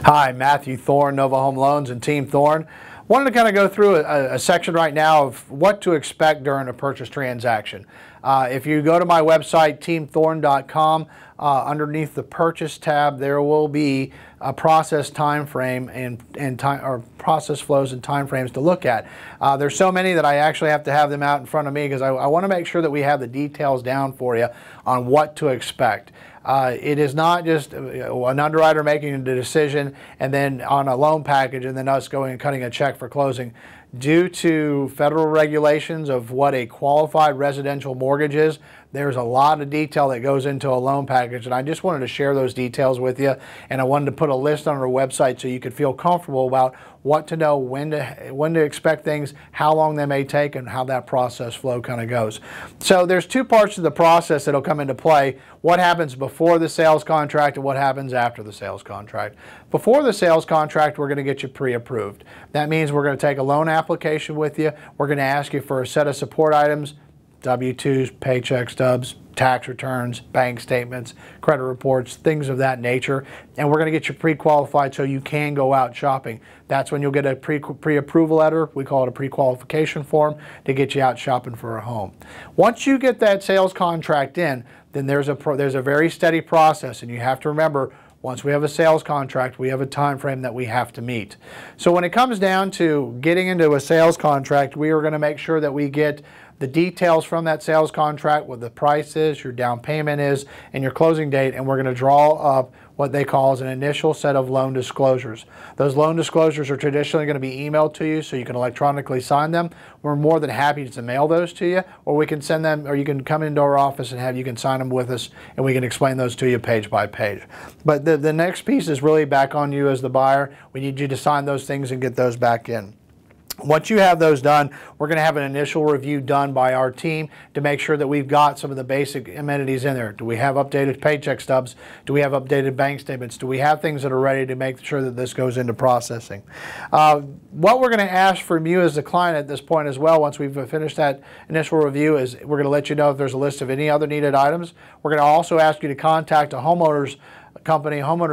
Hi, Matthew Thorne, Nova Home Loans and Team Thorne. Wanted to kind of go through a section right now of what to expect during a purchase transaction. If you go to my website, teamthorne.com, underneath the purchase tab, there will be a process time frame and time or process flows and time frames to look at. There's so many that I actually have to have them out in front of me because I want to make sure that we have the details down for you on what to expect. It is not just an underwriter making a decision and then on a loan package and then us going and cutting a check for closing. Due to federal regulations of what a qualified residential mortgage is, there's a lot of detail that goes into a loan package, and I just wanted to share those details with you, and I wanted to put a list on our website so you could feel comfortable about what to know, when to expect things, how long they may take, and how that process flow kind of goes. So there's two parts of the process that'll come into play: what happens before the sales contract and what happens after the sales contract. Before the sales contract, we're going to get you pre-approved. That means we're going to take a loan application with you. We're going to ask you for a set of support items: W-2s, paycheck stubs, tax returns, bank statements, credit reports, things of that nature. And we're going to get you pre-qualified so you can go out shopping. That's when you'll get a pre-approval letter. We call it a pre-qualification form to get you out shopping for a home. Once you get that sales contract in, then there's a very steady process, and you have to remember, once we have a sales contract, we have a time frame that we have to meet. So when it comes down to getting into a sales contract, we are going to make sure that we get the details from that sales contract, what the price is, your down payment is, and your closing date, and we're going to draw up what they call as an initial set of loan disclosures. Those loan disclosures are traditionally going to be emailed to you so you can electronically sign them. We're more than happy to mail those to you, or we can send them, or you can come into our office and you can sign them with us, and we can explain those to you page by page. But the next piece is really back on you as the buyer. We need you to sign those things and get those back in. Once you have those done, we're going to have an initial review done by our team to make sure that we've got some of the basic amenities in there. Do we have updated paycheck stubs? Do we have updated bank statements? Do we have things that are ready to make sure that this goes into processing? What we're going to ask from you as the client at this point as well, once we've finished that initial review, is we're going to let you know if there's a list of any other needed items. We're going to also ask you to contact a homeowner's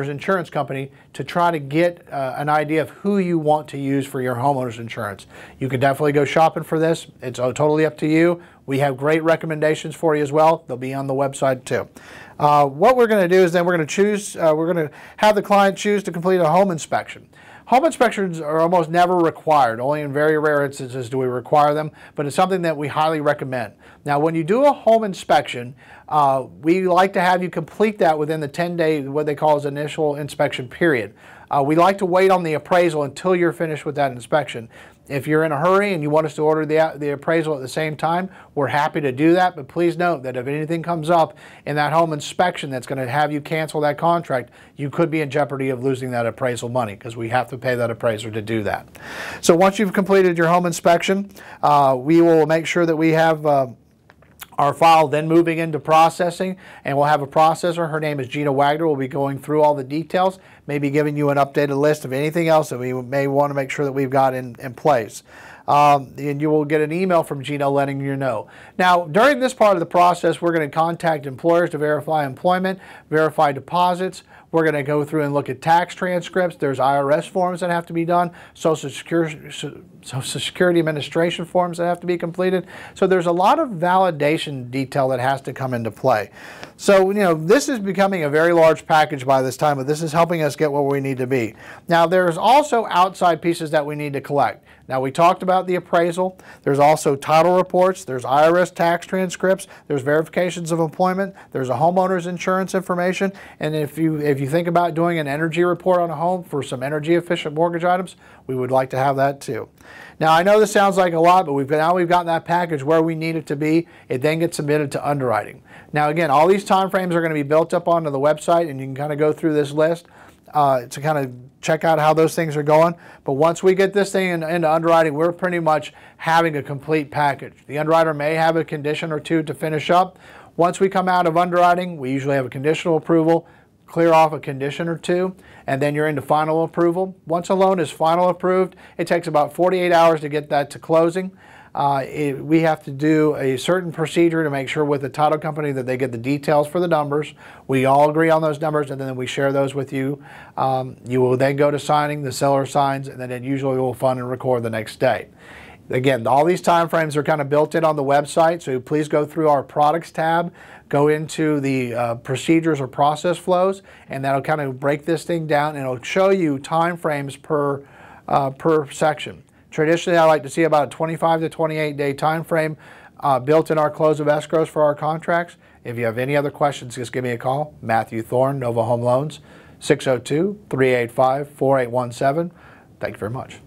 insurance company, to try to get an idea of who you want to use for your homeowner's insurance. You can definitely go shopping for this. It's totally up to you. We have great recommendations for you as well. They'll be on the website too. What we're going to do is then we're going to have the client choose to complete a home inspection. Home inspections are almost never required. Only in very rare instances do we require them, but it's something that we highly recommend. Now, when you do a home inspection, we like to have you complete that within the 10-day, what they call as initial inspection period. We like to wait on the appraisal until you're finished with that inspection. If you're in a hurry and you want us to order the appraisal at the same time, we're happy to do that, but please note that if anything comes up in that home inspection that's going to have you cancel that contract, you could be in jeopardy of losing that appraisal money because we have to pay that appraiser to do that. So once you've completed your home inspection, we will make sure that we have our file then moving into processing, and we'll have a processor. Her name is Gina Wagner. We'll be going through all the details, maybe giving you an updated list of anything else that we may want to make sure that we've got in place. And you will get an email from Gina letting you know. Now, during this part of the process, we're going to contact employers to verify employment, verify deposits. We're going to go through and look at tax transcripts. There's IRS forms that have to be done, Social Security Administration forms that have to be completed. So there's a lot of validation detail that has to come into play. So, this is becoming a very large package by this time, but this is helping us get where we need to be. Now, there's also outside pieces that we need to collect. Now, we talked about the appraisal. There's also title reports. There's IRS tax transcripts. There's verifications of employment. There's a homeowner's insurance information. And if you think about doing an energy report on a home for some energy efficient mortgage items, we would like to have that too. Now, I know this sounds like a lot, but now we've gotten that package where we need it to be. It then gets submitted to underwriting. Now, again, all these time frames are going to be built up onto the website, and you can kind of go through this list to kind of check out how those things are going. But once we get this thing into underwriting, we're pretty much having a complete package. The underwriter may have a condition or two to finish up. Once we come out of underwriting, we usually have a conditional approval, clear off a condition or two, and then you're into final approval. Once a loan is final approved, it takes about 48 hours to get that to closing. we have to do a certain procedure to make sure with the title company that they get the details for the numbers. We all agree on those numbers, and then we share those with you. You will then go to signing, the seller signs, and then it usually will fund and record the next day. Again, all these time frames are kind of built in on the website, so please go through our products tab, go into the procedures or process flows, and that'll kind of break this thing down, and it'll show you time frames per section. Traditionally, I like to see about a 25 to 28 day time frame built in our close of escrows for our contracts. If you have any other questions, just give me a call. Matthew Thorne, Nova Home Loans, 602-385-4817. Thank you very much.